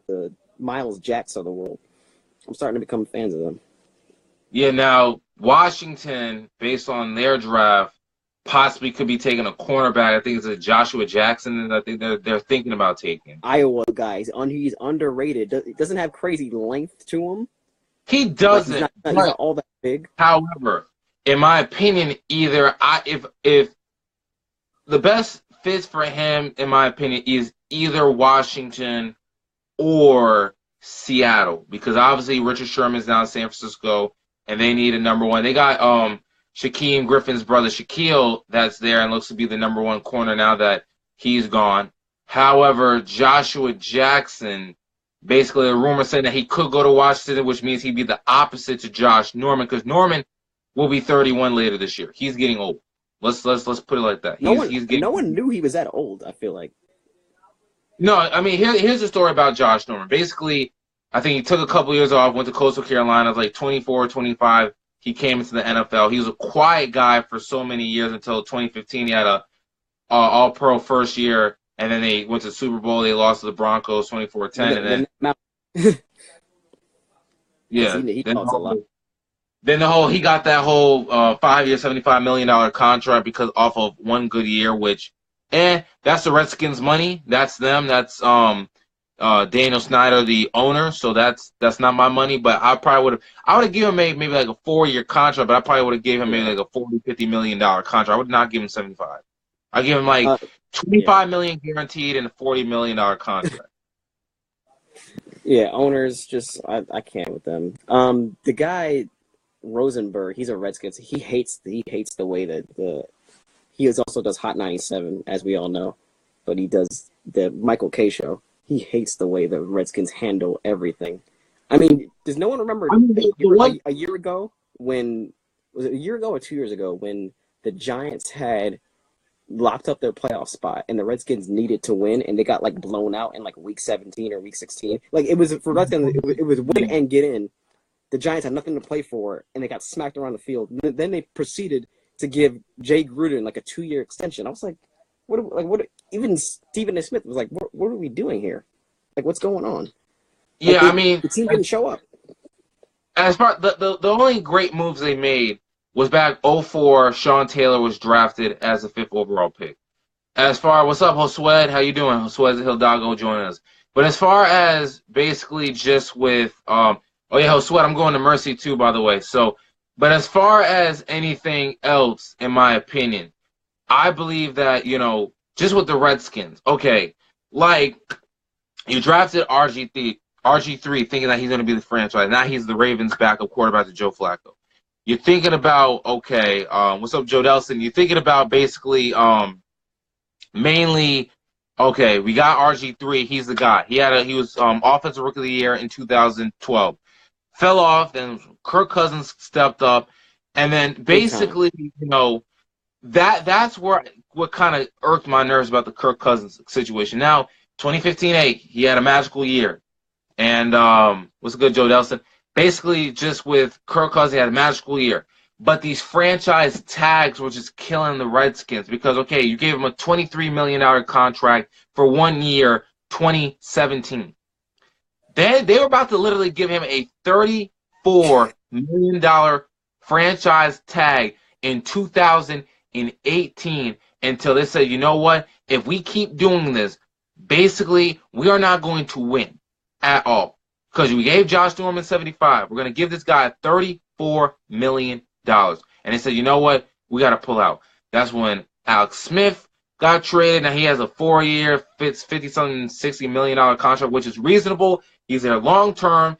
the Miles Jacks of the world. I'm starting to become fans of them. Yeah, now Washington, based on their draft, possibly could be taking a cornerback. I think it's a Joshua Jackson, and I think they're thinking about taking. Iowa guy. He's underrated. He doesn't have crazy length to him. He doesn't. He's not all that big. However, in my opinion, if the best fits for him, in my opinion, is either Washington or Seattle, because obviously Richard Sherman's down in San Francisco, and they need a number one. They got Shaquem Griffin's brother Shaquille that's there and looks to be the number one corner now that he's gone. However, Joshua Jackson, basically a rumor saying that he could go to Washington, which means he'd be the opposite to Josh Norman, because Norman will be 31 later this year. He's getting old. Let's put it like that. No one knew he was that old, I feel like. No, I mean, here's the story about Josh Norman. Basically, I think he took a couple years off, went to Coastal Carolina, like 24, 25. He came into the NFL. He was a quiet guy for so many years until 2015. He had a All-Pro first year, and then they went to the Super Bowl. They lost to the Broncos 24-10, and then yeah, he talks a lot. Then he got that whole 5-year, $75 million contract because off of one good year, which that's the Redskins' money. That's them. That's Daniel Snyder, the owner, so that's not my money. But I would have given him maybe like a 4-year contract, but I probably would have gave him maybe like a $40-50 million contract. I would not give him 75. I give him like 25 million guaranteed and a $40 million contract. Yeah, owners just I can't with them. The guy Rosenberg, he's a Redskins. He hates the way that also does Hot 97, as we all know, but he does the Michael K show. He hates the way the Redskins handle everything. I mean, does no one remember a year ago when, was it a year ago or 2 years ago, when the Giants had locked up their playoff spot and the Redskins needed to win and they got like blown out in like week 17 or week 16? Like, it was for Redskins, it was win and get in. The Giants had nothing to play for and they got smacked around the field. Then they proceeded to give Jay Gruden like a 2-year extension. I was like, what? Even Stephen A. Smith was like, what are we doing here? Like, what's going on? Yeah, I mean, the team didn't show up. As far the only great moves they made was back 2004. Sean Taylor was drafted as the 5th overall pick. As far, what's up, Josue? How you doing? Josue Hidalgo joining us. But as far as basically just with oh yeah, Josue, I'm going to Mercy too, by the way. So, but as far as anything else, in my opinion, I believe that, just with the Redskins, okay, like, you drafted RG3 thinking that he's going to be the franchise. Now he's the Ravens' backup quarterback to Joe Flacco. You're thinking about, okay, what's up, Joe Delson? You're thinking about basically mainly, okay, we got RG3. He's the guy. He was Offensive Rookie of the Year in 2012. Fell off, then Kirk Cousins stepped up, and then basically, that's what kind of irked my nerves about the Kirk Cousins situation. Now, 2015-8, he had a magical year. And what's good, Joe Delson? Basically, just with Kirk Cousins, he had a magical year. But these franchise tags were just killing the Redskins because, okay, you gave him a $23 million contract for 1 year, 2017. They were about to literally give him a $34 million franchise tag in 2018 until they said, you know what? If we keep doing this, basically, we are not going to win at all. Because we gave Josh Norman 75. We're going to give this guy $34 million. And they said, you know what? We got to pull out. That's when Alex Smith got traded. Now he has a 4-year, $50-something, $60 million contract, which is reasonable. He's there long term.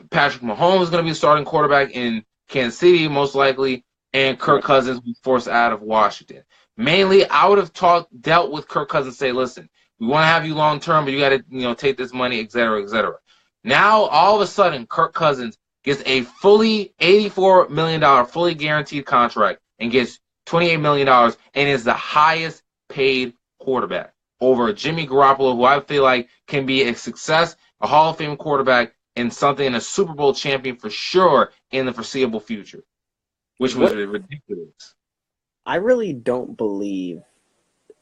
Patrick Mahomes is going to be the starting quarterback in Kansas City, most likely. And Kirk Cousins was forced out of Washington. Mainly, I would have dealt with Kirk Cousins, say, listen, we want to have you long term, but you got to take this money, et cetera, et cetera. Now, all of a sudden, Kirk Cousins gets a fully $84 million, fully guaranteed contract and gets $28 million and is the highest paid quarterback over Jimmy Garoppolo, who I feel like can be a success, a Hall of Fame quarterback, and something, a Super Bowl champion for sure in the foreseeable future, which was ridiculous. I really don't believe.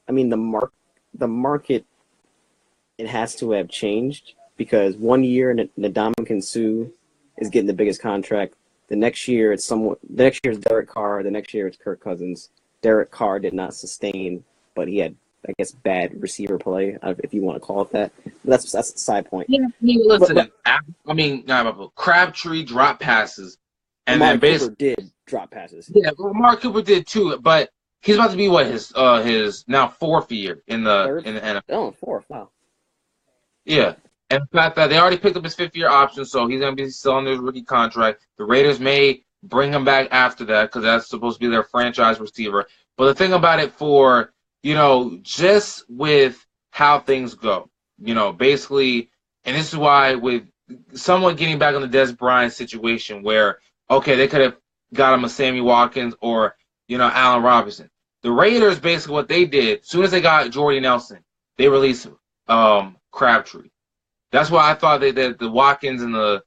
I mean, the market, it has to have changed because 1 year Ndamukong Suh is getting the biggest contract. The next year it's Derek Carr. The next year it's Kirk Cousins. Derek Carr did not sustain, but he had, I guess, bad receiver play, if you want to call it that. But that's a side point. Yeah, listen, Crabtree dropped passes, and Amari then Cooper did drop passes. Yeah, well, Mark Cooper did too, but he's about to be his now 4th year in the NFL. Oh, 4th, wow. Yeah. And the fact that they already picked up his 5th-year option, so he's going to be still on his rookie contract. The Raiders may bring him back after that because that's supposed to be their franchise receiver. But the thing about it for, just with how things go, basically, and this is why with someone getting back on the Des Bryant situation where, okay, they could have got him a Sammy Watkins or, Allen Robinson. The Raiders, basically what they did, as soon as they got Jordy Nelson, they released Crabtree. That's why I thought that the Watkins and the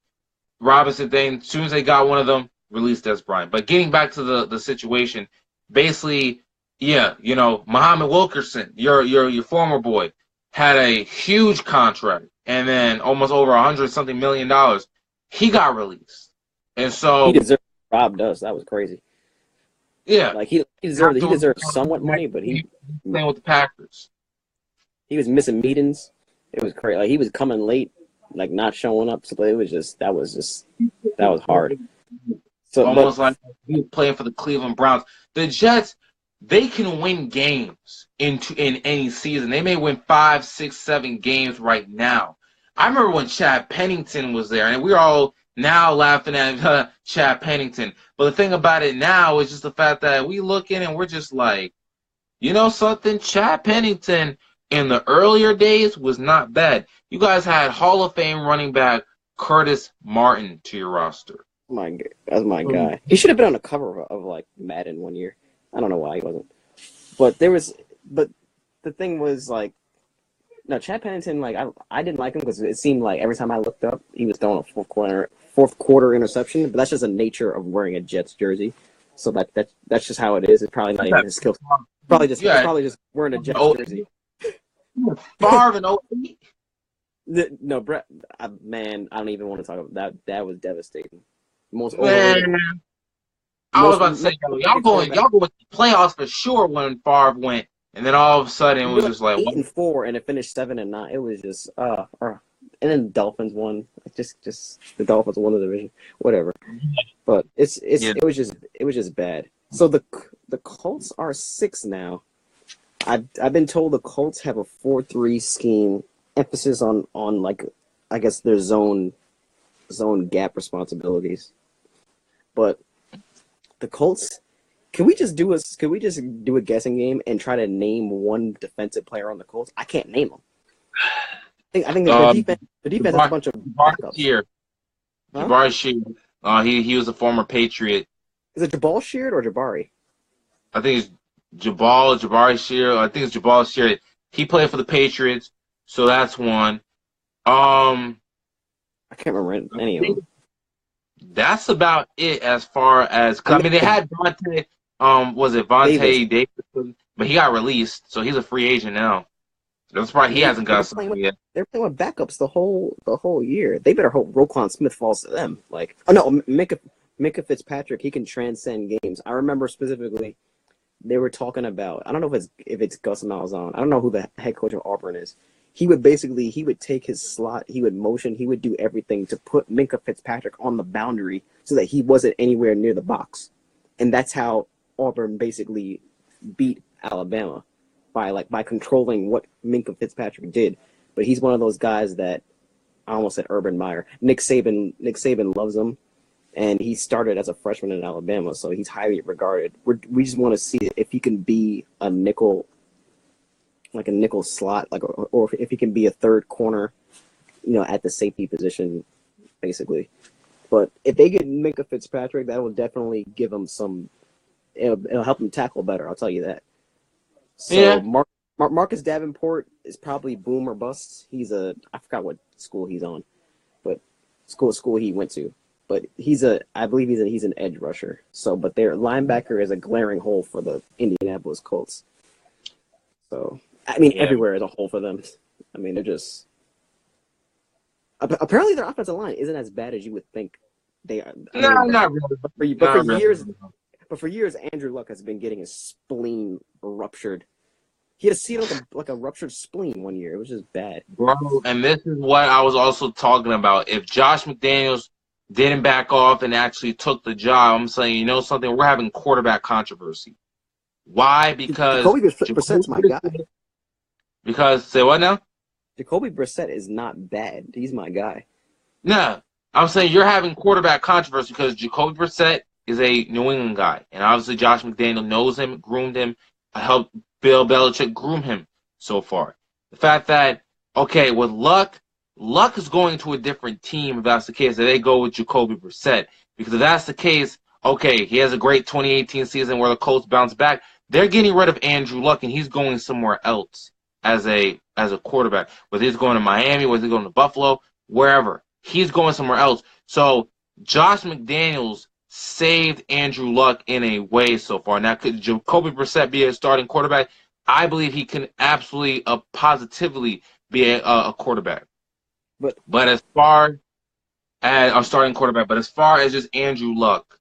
Robinson thing, as soon as they got one of them, released Des Bryant. But getting back to the situation, basically, yeah, Muhammad Wilkerson, your former boy, had a huge contract, and then almost over $100-something million. He got released, and so he deserved what Rob does. That was crazy. Yeah, like he deserved somewhat money, but he playing with the Packers. He was missing meetings. It was crazy. Like he was coming late, like not showing up. So it was just that was hard. So, but Almost like he was playing for the Cleveland Browns. The Jets, they can win games in any season. They may win 5, 6, 7 games right now. I remember when Chad Pennington was there, and we're all now laughing at Chad Pennington. But the thing about it now is just the fact that we look in and we're just like, you know something? Chad Pennington in the earlier days was not bad. You guys had Hall of Fame running back Curtis Martin to your roster. That's my guy. He should have been on the cover of like Madden one year. I don't know why he wasn't. But the thing was like, no, Chad Pennington, like I didn't like him because it seemed like every time I looked up, he was throwing a fourth quarter interception. But that's just the nature of wearing a Jets jersey. So that's just how it is. It's probably not even his skill. Probably just wearing a Jets jersey. Favre and 08? No, Brett, man, I don't even want to talk about that. That was devastating. Most Man, I was about to say, y'all going to the playoffs for sure when Favre went, and then all of a sudden it was just like 8-4, and it finished 7-9. It was just and then the Dolphins won. Just the Dolphins won the division, whatever. But it was just bad. So the Colts are 6 now. I've been told the Colts have a 4-3 scheme, emphasis on like I guess their zone gap responsibilities. But the Colts, could we just do a guessing game and try to name one defensive player on the Colts? I can't name them. I think the defense has a bunch of backups. Jabari Sheard. He was a former Patriot. Is it Jabal Sheard or Jabari? I think it's Jabari Sheard. I think it's Jabal Sheard. He played for the Patriots, so that's one. I can't remember any of them. That's about it as far as. I mean, they had Vontae. Was it Vontae Davis? But he got released, so he's a free agent now. That's why he hasn't got something yet. They're playing with backups the whole year. They better hope Roquan Smith falls to them. Like, oh no, Minka Fitzpatrick, he can transcend games. I remember specifically they were talking about. I don't know if it's Gus Malzahn. I don't know who the head coach of Auburn is. He would take his slot, he would motion, he would do everything to put Minka Fitzpatrick on the boundary so that he wasn't anywhere near the box. And that's how Auburn basically beat Alabama by controlling what Minka Fitzpatrick did. But he's one of those guys that I almost said Urban Meyer. Nick Saban loves him, and he started as a freshman in Alabama, so he's highly regarded. We just want to see if he can be a nickel slot, or if he can be a third corner, at the safety position, basically. But if they get Minka Fitzpatrick, that will definitely give him some. It'll help him tackle better. I'll tell you that. So yeah. Marcus Davenport is probably boom or bust. I forgot what school he's on, but school he went to. But I believe he's an edge rusher. So, but their linebacker is a glaring hole for the Indianapolis Colts. So. I mean, everywhere is a hole for them. I mean, they're just apparently their offensive line isn't as bad as you would think they are. Not really. But for years, Andrew Luck has been getting his spleen ruptured. He had a seat like a ruptured spleen one year. It was just bad, bro. And this is what I was also talking about. If Josh McDaniels didn't back off and actually took the job, I'm saying, you know something, we're having quarterback controversy. Why? Because Jacoby Brissett's my guy. Because, say what now? Jacoby Brissett is not bad. He's my guy. No, I'm saying you're having quarterback controversy because Jacoby Brissett is a New England guy. And obviously Josh McDaniel knows him, groomed him, helped Bill Belichick groom him so far. The fact that, okay, with Luck is going to a different team if that's the case, that they go with Jacoby Brissett. Because if that's the case, okay, he has a great 2018 season where the Colts bounce back. They're getting rid of Andrew Luck, and he's going somewhere else. As a quarterback, whether he's going to Miami, whether he's going to Buffalo, wherever, he's going somewhere else. So Josh McDaniels saved Andrew Luck in a way so far. Now, could Jacoby Brissett be a starting quarterback? I believe he can absolutely, positively be a quarterback. But as far as a starting quarterback, but as far as just Andrew Luck,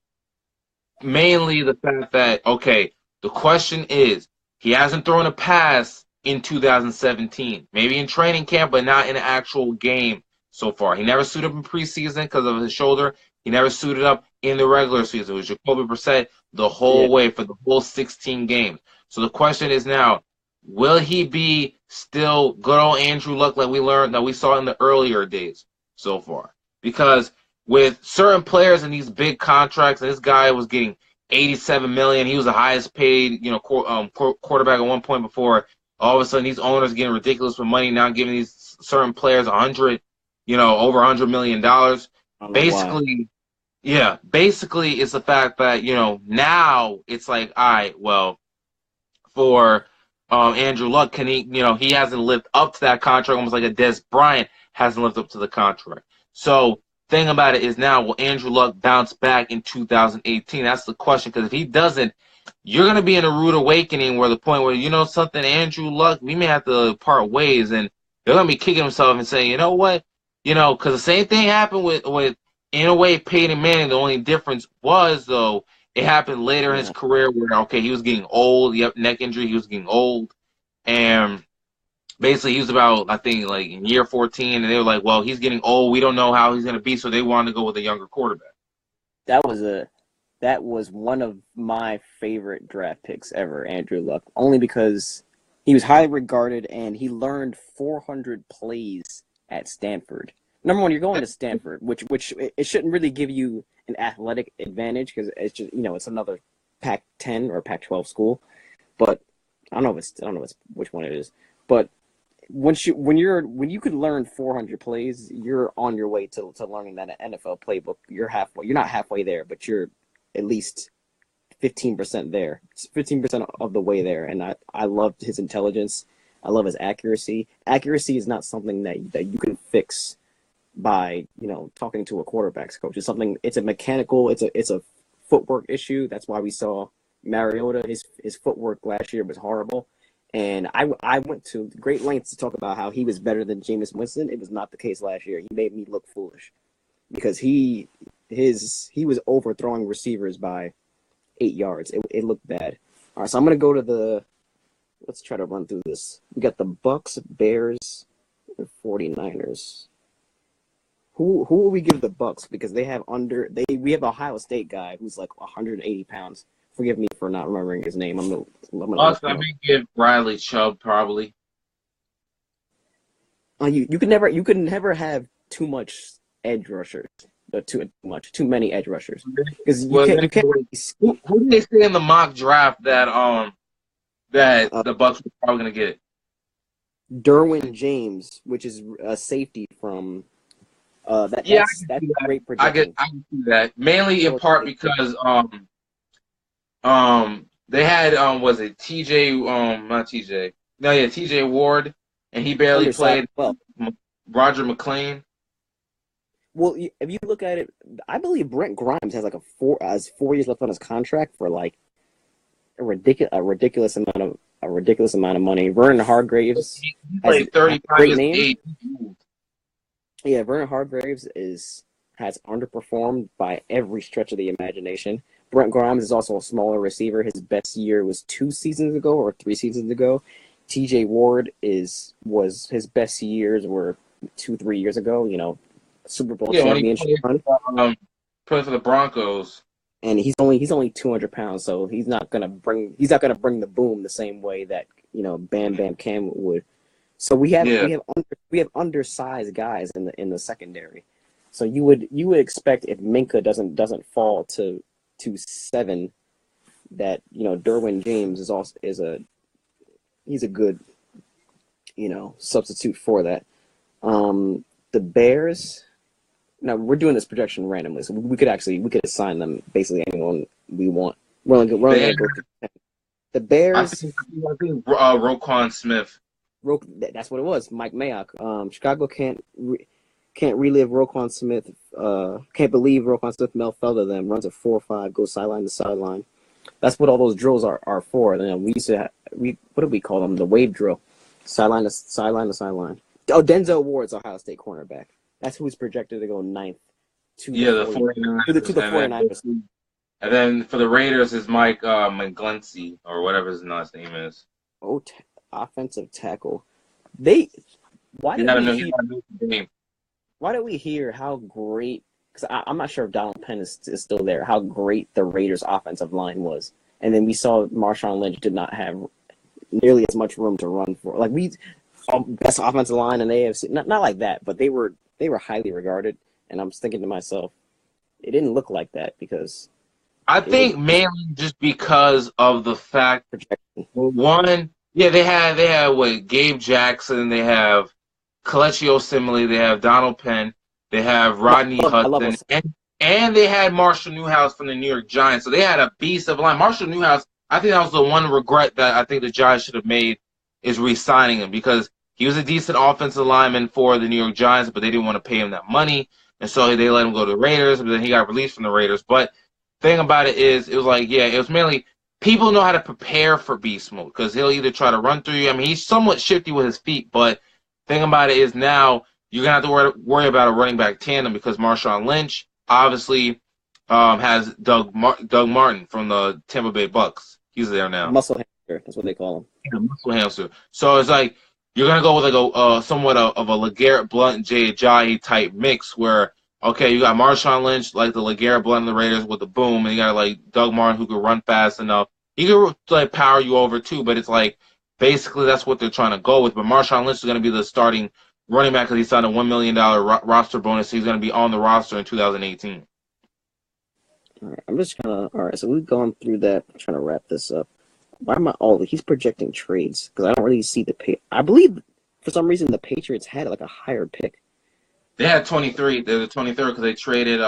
mainly the fact that, okay, the question is, he hasn't thrown a pass in 2017. Maybe in training camp, but not in an actual game so far. He never suited up in preseason because of his shoulder. He never suited up in the regular season. It was Jacoby Brissett the whole way for the whole 16 games. So the question is now, will he be still good old Andrew Luck like we learned that we saw in the earlier days so far? Because with certain players in these big contracts, and this guy was getting $87 million. He was the highest paid, quarterback at one point before. All of a sudden, these owners getting ridiculous with money now, giving these certain players over $100 million. Basically, basically, it's the fact that now it's like, all right, well, for Andrew Luck, can he? He hasn't lived up to that contract, almost like a Des Bryant hasn't lived up to the contract. So, thing about it is now, will Andrew Luck bounce back in 2018? That's the question. Because if he doesn't, you're going to be in a rude awakening where the point where, something, Andrew Luck, we may have to part ways. And they're going to be kicking himself and saying, you know what? Because the same thing happened with, in a way, Peyton Manning. The only difference was, though, it happened later in his career where, okay, he was getting old. Yep, neck injury. He was getting old. And basically, he was about, I think, like in year 14, and they were like, well, he's getting old. We don't know how he's going to be, so they wanted to go with a younger quarterback. That was one of my favorite draft picks ever, Andrew Luck, only because he was highly regarded and he learned 400 plays at Stanford. Number one, you're going to Stanford, which it shouldn't really give you an athletic advantage because it's just it's another Pac-10 or Pac-12 school, but I don't know which one it is, but when you can learn 400 plays, you're on your way to learning that NFL playbook. You're not halfway there, but you're at least 15% there. 15% of the way there. And I loved his intelligence. I love his accuracy. Accuracy is not something that you can fix by, talking to a quarterback's coach. It's a mechanical, it's a footwork issue. That's why we saw Mariota, his footwork last year was horrible. And I went to great lengths to talk about how he was better than Jameis Winston. It was not the case last year. He made me look foolish because he was overthrowing receivers by 8 yards. It looked bad. All right, so I'm gonna go to let's try to run through this. We got the Bucks, Bears, and 49ers. Who will we give the Bucks? Because we have Ohio State guy who's like 180 pounds. Forgive me for not remembering his name. I'm gonna I may give Bradley Chubb probably. You could never have too much edge rushers. Too many edge rushers because you can't. Who did they say in the mock draft that the Bucks were probably gonna get? Derwin James, which is a safety from. That's a great projection. I can see that mainly in part because they had was it TJ Ward, and he barely played. Well, Roger McLean. Well, if you look at it, I believe Brent Grimes has like 4 years left on his contract for like a ridiculous amount of money. Vernon Hargreaves has a 35 great name. Yeah, Vernon Hargreaves has underperformed by every stretch of the imagination. Brent Grimes is also a smaller receiver. His best year was 2 seasons ago or 3 seasons ago. TJ Ward was his best years were 2-3 years ago. Super Bowl championship run. Playing for the Broncos. And he's only 200 pounds, so he's not gonna bring the boom the same way that Bam Bam Cam would. So we have undersized guys in the secondary. So you would expect if Minka doesn't fall to 7, that Derwin James he's a good substitute for that. The Bears. Now we're doing this projection randomly, so we could assign them basically anyone we want. We're only gonna go through 10. The Bears. I think Roquan Smith. That's what it was. Mike Mayock. Chicago can't relive Roquan Smith. Can't believe Roquan Smith fell to them. Runs a 4.5, goes sideline to sideline. That's what all those drills are for. We used to what do we call them? The wave drill, sideline to sideline to sideline. Oh, Denzel Ward's Ohio State cornerback. That's who's projected to go 9th. The 49ers. To the 49ers. And then for the Raiders is Mike McGlinchey or whatever his last name is. Oh, offensive tackle. They why You did gotta we know hear you gotta know the game. why did we hear how great? Because I'm not sure if Donald Penn is still there. How great the Raiders' offensive line was, and then we saw Marshawn Lynch did not have nearly as much room to run for. Like best offensive line in the AFC. Not like that, but they were highly regarded. And I'm thinking to myself, it didn't look like that because I it was think mainly just because of the fact, projection. one, yeah, they had what, Gabe Jackson, they have Kelechi Osemele, they have Donald Penn, they have Rodney I love Hudson, and they had Marshall Newhouse from the New York Giants. So they had a beast of a line. Marshall Newhouse, I think that was the one regret that I think the Giants should have made is re-signing him, because he was a decent offensive lineman for the New York Giants, but they didn't want to pay him that money, and so they let him go to the Raiders, but then he got released from the Raiders. But thing about it is, it was like, yeah, it was mainly people know how to prepare for beast mode, because he'll either try to run through you. I mean, he's somewhat shifty with his feet, but thing about it is now you're gonna have to worry about a running back tandem, because Marshawn Lynch obviously has Doug Martin from the Tampa Bay Bucks. He's there now. Muscle hamster, that's what they call him. Yeah, muscle hamster. So it's like you're gonna go with like a somewhat of a LeGarrette Blount, Jay Ajayi type mix, where okay, you got Marshawn Lynch, like the LeGarrette Blount of the Raiders with the boom, and you got like Doug Martin who could run fast enough. He could like power you over too, but it's like basically that's what they're trying to go with. But Marshawn Lynch is going to be the starting running back because he signed a $1 million roster bonus. So he's going to be on the roster in 2018. All right, I'm just all right, so we've gone through that. I'm trying to wrap this up. Why am I he's projecting trades? Because I don't really see the pay. I believe for some reason the Patriots had like a higher pick. They had 23. They're the 23rd because they traded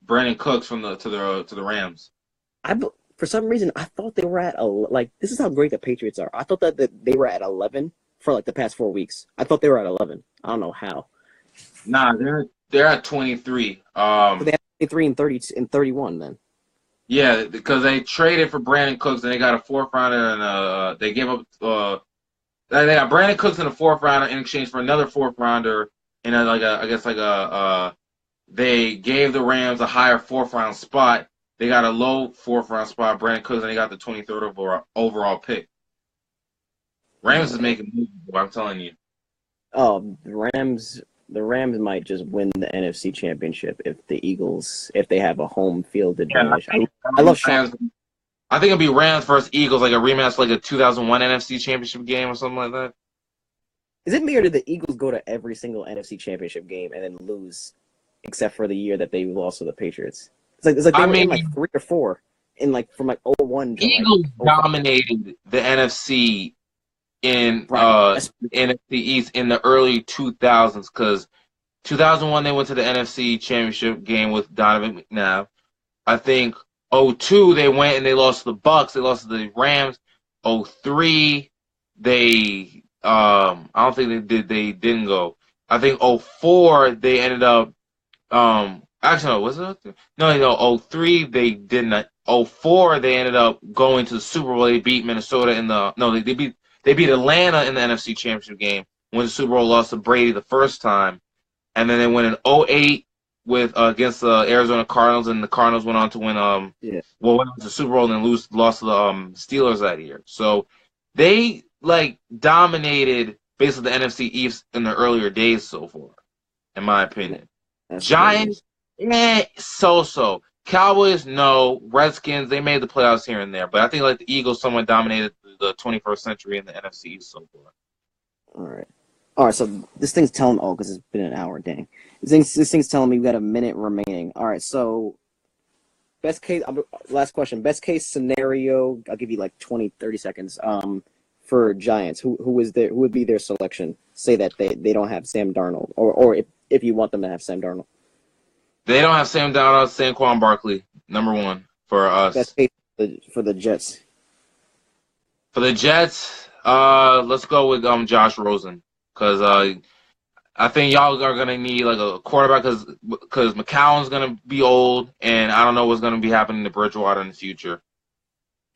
Brandon Cooks from to the Rams. For some reason I thought they were at like this is how great the Patriots are. I thought that they were at 11 for like the past 4 weeks. I thought they were at 11. I don't know how. Nah, they're at 23. But they had 23 and 30 and 31 then. Yeah, because they traded for Brandon Cooks and they got a fourth rounder and they gave up they got Brandon Cooks in a fourth rounder in exchange for another fourth rounder and they gave the Rams a higher fourth round spot. They got a low fourth round spot, Brandon Cooks, and they got the 23rd overall pick. Rams is making moves, I'm telling you. Oh, the Rams might just win the NFC Championship if they have a home field advantage. Yeah, I love Sean. I think it'll be Rams versus Eagles, like a rematch, like a 2001 NFC Championship game or something like that. Is it me or did the Eagles go to every single NFC Championship game and then lose, except for the year that they lost to the Patriots? It's like they were in like 3 or 4 in like from like 01 to Eagles like dominated the NFC in NFC East in the early 2000s, because 2001 they went to the NFC Championship game with Donovan McNabb. I think 02 they went and they lost to the Bucks. They lost to the Rams. 03 they I don't think they didn't go. I think 04 they ended up actually no, was it? No, 03 they didn't. 04 they ended up going to the Super Bowl. They beat Minnesota they beat Atlanta in the NFC Championship game, won the Super Bowl, lost to Brady the first time. And then they went in 08 with against the Arizona Cardinals, and the Cardinals went on to win went on to the Super Bowl and then lost to the Steelers that year. So they like dominated basically the NFC East in the earlier days so far, in my opinion. Giants, so. Cowboys, no. Redskins, they made the playoffs here and there, but I think like the Eagles somewhat dominated the 21st century in the NFC East so far. All right. So this thing's telling because it's been an hour. Dang, this thing's telling me we got a minute remaining. All right. So last question. Best case scenario. I'll give you like 20, 30 seconds. For Giants, who would be their selection? Say that they don't have Sam Darnold, or if you want them to have Sam Darnold. They don't have Sam Darnold, Saquon Barkley, number 1 for us. Best case for the Jets. For the Jets, let's go with Josh Rosen, because I think y'all are gonna need like a quarterback because McCown's gonna be old, and I don't know what's gonna be happening to Bridgewater in the future.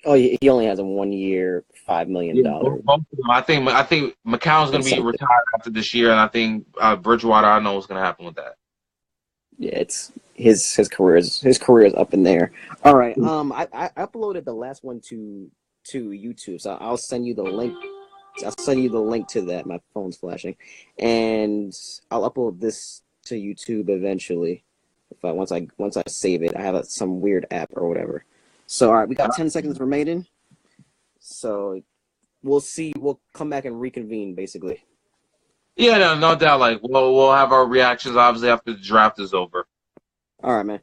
Oh, he only has a 1 year, $5 million. I think McCown's gonna be retired after this year, and I think Bridgewater. I don't know what's gonna happen with that. Yeah, it's his career is up in there. All right. I uploaded the last one to YouTube, so I'll send you the link. I'll send you the link to that. My phone's flashing, and I'll upload this to YouTube eventually. If I once I save it, I have some weird app or whatever. So all right, we got 10 seconds remaining. So we'll see. We'll come back and reconvene, basically. Yeah, no doubt. Like we'll have our reactions obviously after the draft is over. All right, man.